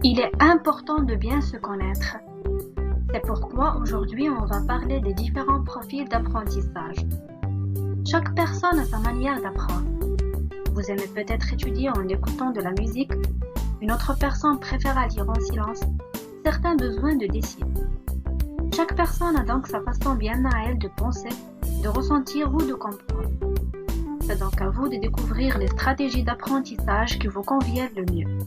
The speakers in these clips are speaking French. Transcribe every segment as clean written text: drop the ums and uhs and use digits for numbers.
Il est important de bien se connaître. C'est pourquoi aujourd'hui on va parler des différents profils d'apprentissage. Chaque personne a sa manière d'apprendre. Vous aimez peut-être étudier en écoutant de la musique, une autre personne préfère lire en silence, certains besoin de décider. Chaque personne a donc sa façon bien à elle de penser, de ressentir ou de comprendre. C'est donc à vous de découvrir les stratégies d'apprentissage qui vous conviennent le mieux.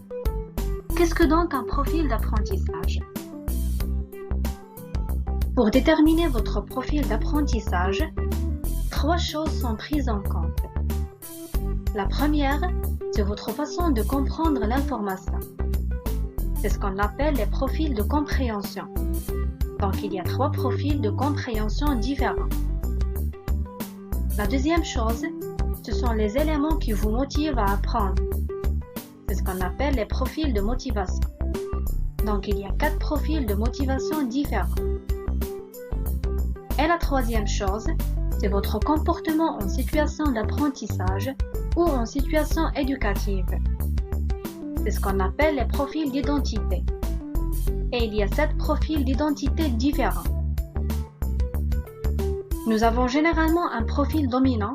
Qu'est-ce que donc un profil d'apprentissage? Pour déterminer votre profil d'apprentissage, 3 choses sont prises en compte. La première, c'est votre façon de comprendre l'information. C'est ce qu'on appelle les profils de compréhension. Donc il y a 3 profils de compréhension différents. La deuxième chose, ce sont les éléments qui vous motivent à apprendre. C'est ce qu'on appelle les profils de motivation. Donc il y a 4 profils de motivation différents. Et la troisième chose, c'est votre comportement en situation d'apprentissage ou en situation éducative. C'est ce qu'on appelle les profils d'identité. Et il y a 7 profils d'identité différents. Nous avons généralement un profil dominant,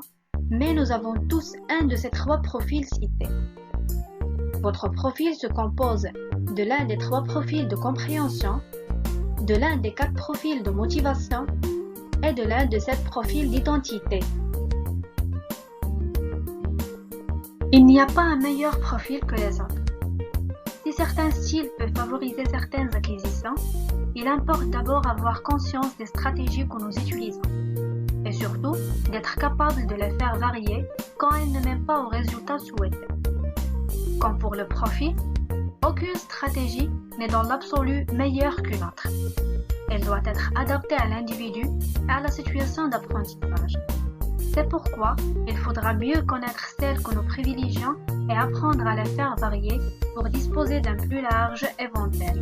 mais nous avons tous un de ces 3 profils cités. Votre profil se compose de l'un des 3 profils de compréhension, de l'un des 4 profils de motivation et de l'un de 7 profils d'identité. Il n'y a pas un meilleur profil que les autres. Si certains styles peuvent favoriser certaines acquisitions, il importe d'abord avoir conscience des stratégies que nous utilisons et surtout d'être capable de les faire varier quand elles ne mènent pas au résultat souhaité. Comme pour le profil, aucune stratégie n'est dans l'absolu meilleure qu'une autre. Elle doit être adaptée à l'individu et à la situation d'apprentissage. C'est pourquoi il faudra mieux connaître celles que nous privilégions et apprendre à les faire varier pour disposer d'un plus large éventail.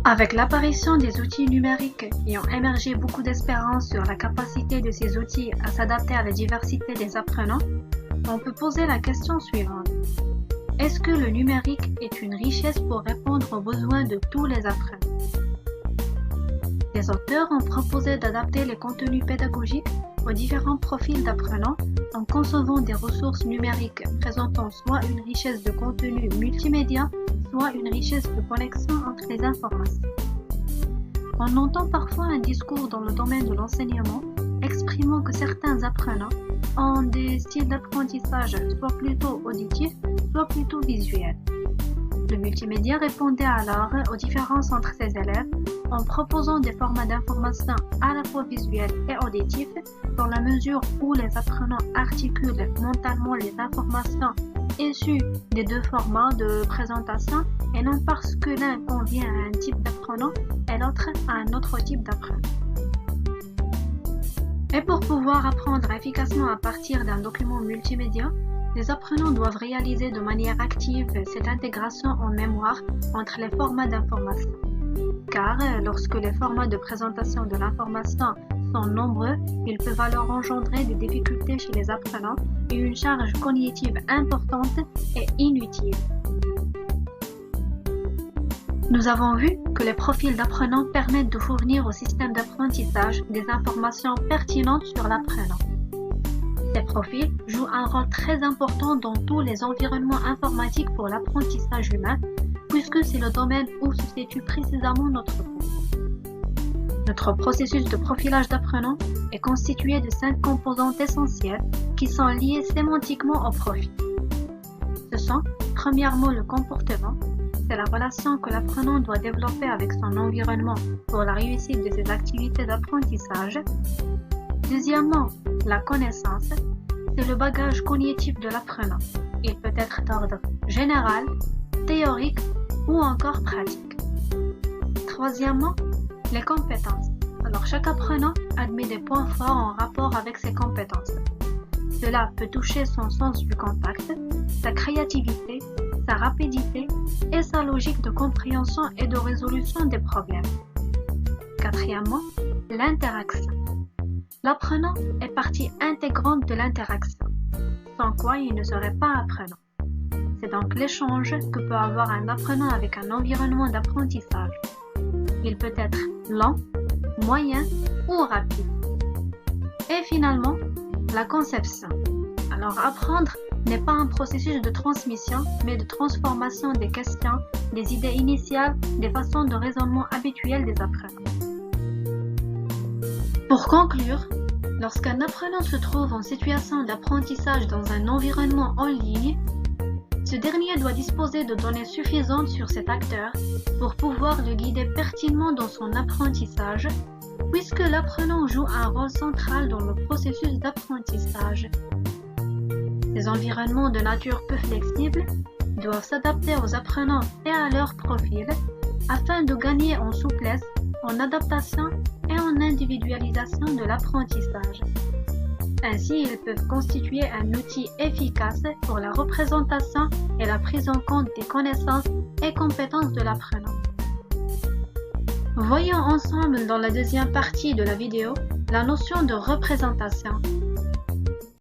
Avec l'apparition des outils numériques qui ont émergé beaucoup d'espérance sur la capacité de ces outils à s'adapter à la diversité des apprenants, on peut poser la question suivante. Est-ce que le numérique est une richesse pour répondre aux besoins de tous les apprenants? Les auteurs ont proposé d'adapter les contenus pédagogiques aux différents profils d'apprenants en concevant des ressources numériques présentant soit une richesse de contenu multimédia, soit une richesse de connexion entre les informations. On entend parfois un discours dans le domaine de l'enseignement exprimant que certains apprenants ont des styles d'apprentissage soit plutôt auditifs, soit plutôt visuels. Le multimédia répondait alors aux différences entre ses élèves en proposant des formats d'information à la fois visuels et auditifs dans la mesure où les apprenants articulent mentalement les informations issues des 2 formats de présentation et non parce que l'un convient à un type d'apprenant et l'autre à un autre type d'apprenant. Et pour pouvoir apprendre efficacement à partir d'un document multimédia, les apprenants doivent réaliser de manière active cette intégration en mémoire entre les formats d'information. Car lorsque les formats de présentation de l'information sont nombreux, ils peuvent alors engendrer des difficultés chez les apprenants et une charge cognitive importante et inutile. Nous avons vu que les profils d'apprenants permettent de fournir au système d'apprentissage des informations pertinentes sur l'apprenant. Ces profils jouent un rôle très important dans tous les environnements informatiques pour l'apprentissage humain, puisque c'est le domaine où se situe précisément notre cours. Notre processus de profilage d'apprenants est constitué de 5 composantes essentielles qui sont liées sémantiquement au profil. Ce sont, premièrement, le comportement. C'est la relation que l'apprenant doit développer avec son environnement pour la réussite de ses activités d'apprentissage. Deuxièmement, la connaissance, c'est le bagage cognitif de l'apprenant. Il peut être d'ordre général, théorique ou encore pratique. Troisièmement, les compétences. Alors chaque apprenant admet des points forts en rapport avec ses compétences. Cela peut toucher son sens du contact, sa créativité, sa rapidité et sa logique de compréhension et de résolution des problèmes. Quatrièmement, l'interaction. L'apprenant est partie intégrante de l'interaction, sans quoi il ne serait pas apprenant. c'est donc l'échange que peut avoir un apprenant avec un environnement d'apprentissage. Il peut être lent, moyen ou rapide. Et finalement, la conception. Alors apprendre n'est pas un processus de transmission, mais de transformation des questions, des idées initiales, des façons de raisonnement habituelles des apprenants. Pour conclure, lorsqu'un apprenant se trouve en situation d'apprentissage dans un environnement en ligne, ce dernier doit disposer de données suffisantes sur cet acteur pour pouvoir le guider pertinemment dans son apprentissage, puisque l'apprenant joue un rôle central dans le processus d'apprentissage. Ces environnements de nature peu flexible doivent s'adapter aux apprenants et à leur profil afin de gagner en souplesse, en adaptation et en individualisation de l'apprentissage. Ainsi, ils peuvent constituer un outil efficace pour la représentation et la prise en compte des connaissances et compétences de l'apprenant. Voyons ensemble dans la deuxième partie de la vidéo la notion de représentation